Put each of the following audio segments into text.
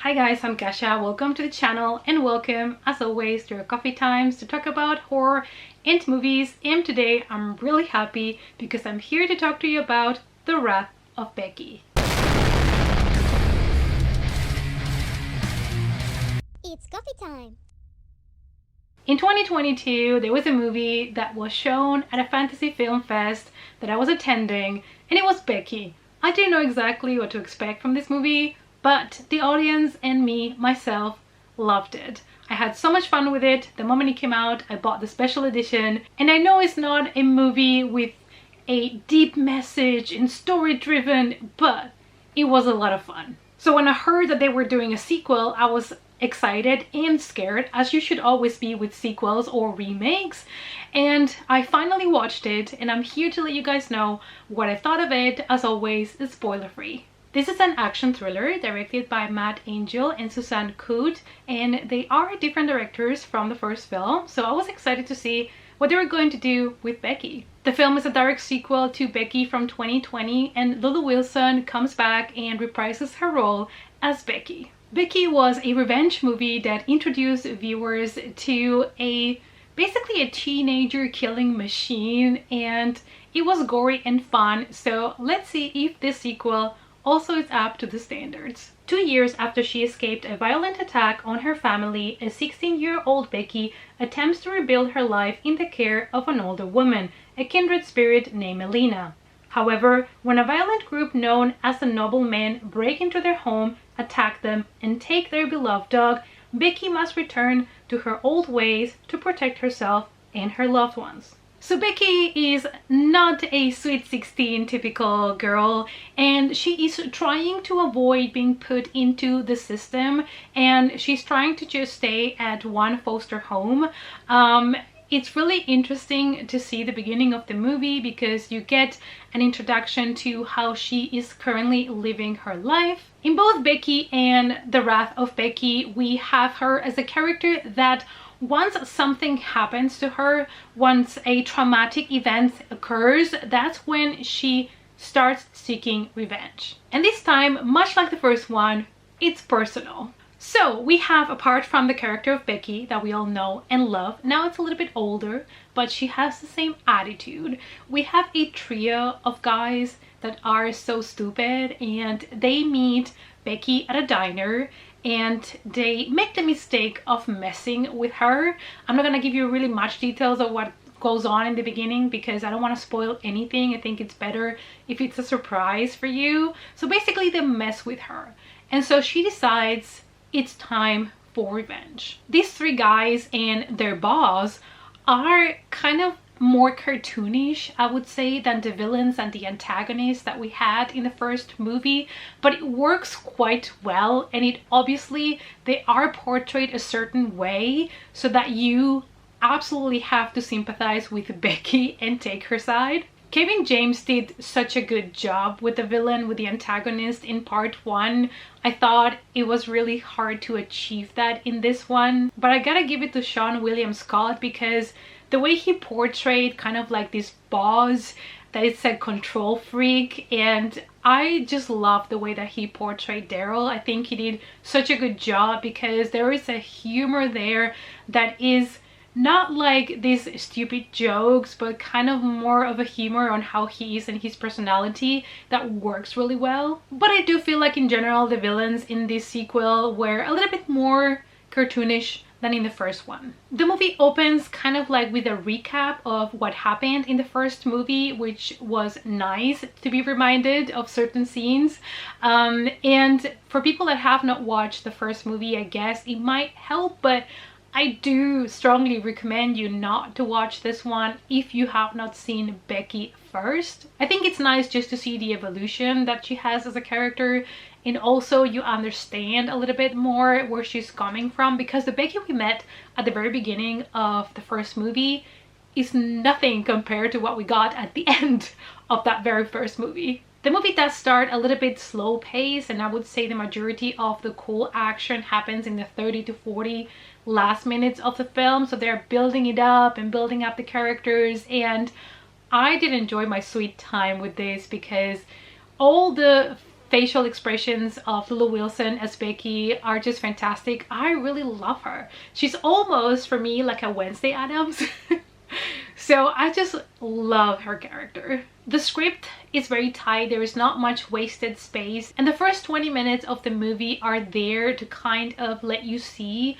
Hi guys, I'm Kasha. Welcome to the channel and welcome as always to our coffee times to talk about horror and movies. And today I'm really happy because I'm here to talk to you about The Wrath of Becky. It's coffee time! In 2022, there was a movie that was shown at a fantasy film fest that I was attending, and it was Becky. I didn't know exactly what to expect from this movie, but the audience and me, myself, loved it. I had so much fun with it. The moment it came out, I bought the special edition, and I know it's not a movie with a deep message and story-driven, but it was a lot of fun. So when I heard that they were doing a sequel, I was excited and scared, as you should always be with sequels or remakes, and I finally watched it and I'm here to let you guys know what I thought of it. As always, it's spoiler free. This is an action thriller directed by Matt Angel and Suzanne Coote, and they are different directors from the first film, so I was excited to see what they were going to do with Becky. The film is a direct sequel to Becky from 2020, and Lulu Wilson comes back and reprises her role as Becky. Becky was a revenge movie that introduced viewers to basically a teenager killing machine, and it was gory and fun, so let's see if this sequel also is up to the standards. 2 years after she escaped a violent attack on her family, a 16-year-old Becky attempts to rebuild her life in the care of an older woman, a kindred spirit named Melina. However, when a violent group known as the Noblemen break into their home, attack them, and take their beloved dog, Becky must return to her old ways to protect herself and her loved ones. So Becky is not a sweet 16 typical girl, and she is trying to avoid being put into the system, and she's trying to just stay at one foster home. It's really interesting to see the beginning of the movie because you get an introduction to how she is currently living her life. In both Becky and The Wrath of Becky, we have her as a character that once something happens to her, once a traumatic event occurs, that's when she starts seeking revenge. And this time, much like the first one, it's personal. So we have, apart from the character of Becky that we all know and love, now it's a little bit older, but she has the same attitude. We have a trio of guys that are so stupid, and they meet Becky at a diner and they make the mistake of messing with her. I'm not gonna give you really much details of what goes on in the beginning because I don't want to spoil anything. I think it's better if it's a surprise for you. So basically they mess with her, and so she decides it's time for revenge. These three guys and their boss are kind of more cartoonish, I would say, than the villains and the antagonists that we had in the first movie, but it works quite well, and it obviously they are portrayed a certain way so that you absolutely have to sympathize with Becky and take her side. Kevin James did such a good job with the villain, with the antagonist in part one. I thought it was really hard to achieve that in this one, but I gotta give it to Sean William Scott because the way he portrayed kind of like this boss that is a control freak, and I just love the way that he portrayed Daryl. I think he did such a good job because there is a humor there that is not like these stupid jokes, but kind of more of a humor on how he is and his personality that works really well. But I do feel like in general the villains in this sequel were a little bit more cartoonish than in the first one. The movie opens kind of like with a recap of what happened in the first movie, which was nice to be reminded of certain scenes. And for people that have not watched the first movie, I guess it might help, but I do strongly recommend you not to watch this one if you have not seen Becky first. I think it's nice just to see the evolution that she has as a character, and also you understand a little bit more where she's coming from, because the Becky we met at the very beginning of the first movie is nothing compared to what we got at the end of that very first movie. The movie does start a little bit slow pace, and I would say the majority of the cool action happens in the 30 to 40 last minutes of the film, so they're building it up and building up the characters, and I did enjoy my sweet time with this because all the facial expressions of Lulu Wilson as Becky are just fantastic. I really love her. She's almost, for me, like a Wednesday Addams. So I just love her character. The script is very tight. There is not much wasted space. And the first 20 minutes of the movie are there to kind of let you see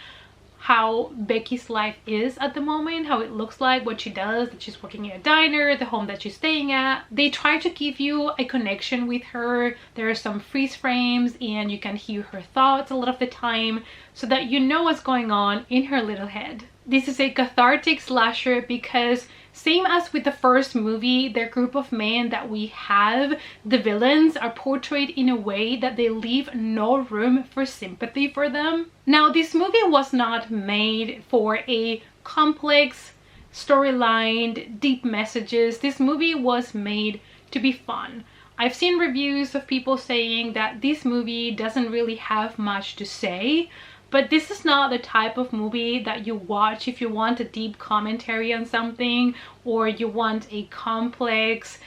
how Becky's life is at the moment, how it looks like, what she does, that she's working at a diner, the home that she's staying at. They try to give you a connection with her. There are some freeze frames and you can hear her thoughts a lot of the time so that you know what's going on in her little head. This is a cathartic slasher because same as with the first movie, the group of men that we have, the villains, are portrayed in a way that they leave no room for sympathy for them. Now, this movie was not made for a complex storyline, deep messages. This movie was made to be fun. I've seen reviews of people saying that this movie doesn't really have much to say, but this is not the type of movie that you watch if you want a deep commentary on something, or you want a complex,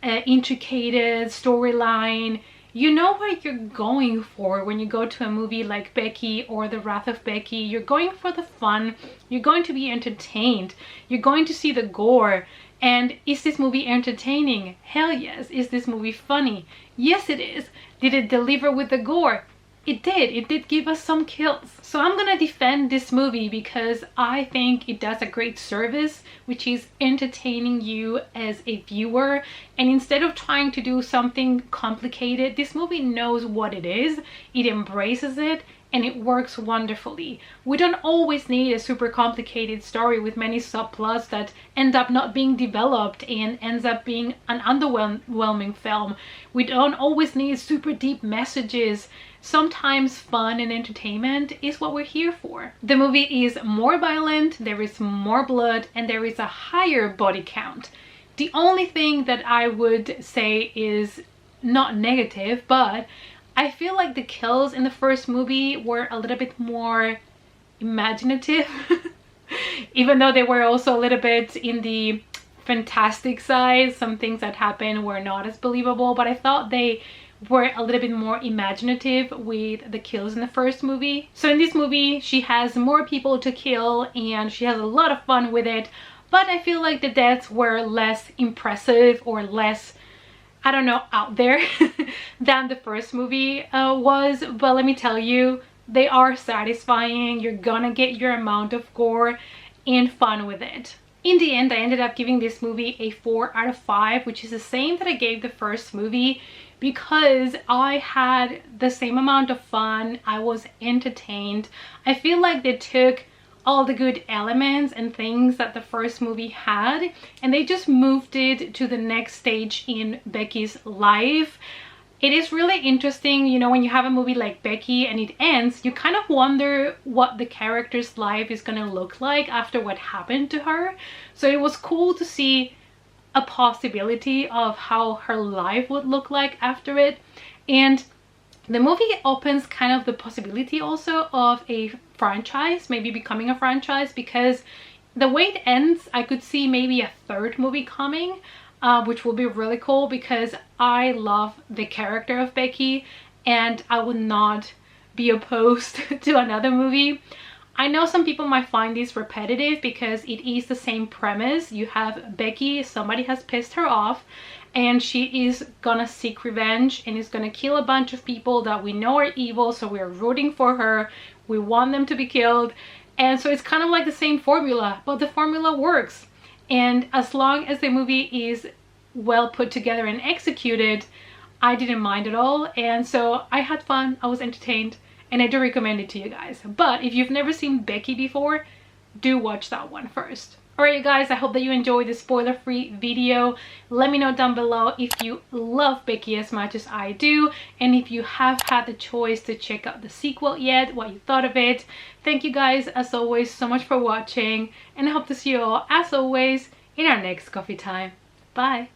intricate storyline. You know what you're going for when you go to a movie like Becky or The Wrath of Becky. You're going for the fun. You're going to be entertained. You're going to see the gore. And is this movie entertaining? Hell yes. Is this movie funny? Yes, it is. Did it deliver with the gore? It did give us some kills. So I'm gonna defend this movie because I think it does a great service, which is entertaining you as a viewer. And instead of trying to do something complicated, this movie knows what it is, it embraces it, and it works wonderfully. We don't always need a super complicated story with many subplots that end up not being developed and ends up being an underwhelming film. We don't always need super deep messages. Sometimes fun and entertainment is what we're here for. The movie is more violent, there is more blood, and there is a higher body count. The only thing that I would say is not negative, but I feel like the kills in the first movie were a little bit more imaginative, even though they were also a little bit in the fantastic side. Some things that happened were not as believable, but I thought they were a little bit more imaginative with the kills in the first movie. So in this movie, she has more people to kill and she has a lot of fun with it, but I feel like the deaths were less impressive or less, I don't know, out there than the first movie was. But let me tell you, they are satisfying. You're gonna get your amount of gore and fun with it. In the end, I ended up giving this movie a 4 out of 5, which is the same that I gave the first movie, because I had the same amount of fun. I was entertained. I feel like they took all the good elements and things that the first movie had and they just moved it to the next stage in Becky's life. It is really interesting, you know, when you have a movie like Becky and it ends, you kind of wonder what the character's life is gonna look like after what happened to her. So it was cool to see a possibility of how her life would look like after it. And the movie opens kind of the possibility also of a franchise, maybe becoming a franchise, because the way it ends, I could see maybe a third movie coming, which will be really cool because I love the character of Becky and I would not be opposed to another movie. I know some people might find this repetitive because it is the same premise. You have Becky, somebody has pissed her off and she is gonna seek revenge and is gonna kill a bunch of people that we know are evil, so we're rooting for her. We want them to be killed. And so it's kind of like the same formula, but the formula works. And as long as the movie is well put together and executed, I didn't mind at all. And so I had fun, I was entertained, and I do recommend it to you guys. But if you've never seen Becky before, do watch that one first. Alright you guys, I hope that you enjoyed this spoiler-free video. Let me know down below if you love Becky as much as I do, and if you have had the choice to check out the sequel yet, what you thought of it. Thank you guys as always so much for watching, and I hope to see you all as always in our next coffee time. Bye!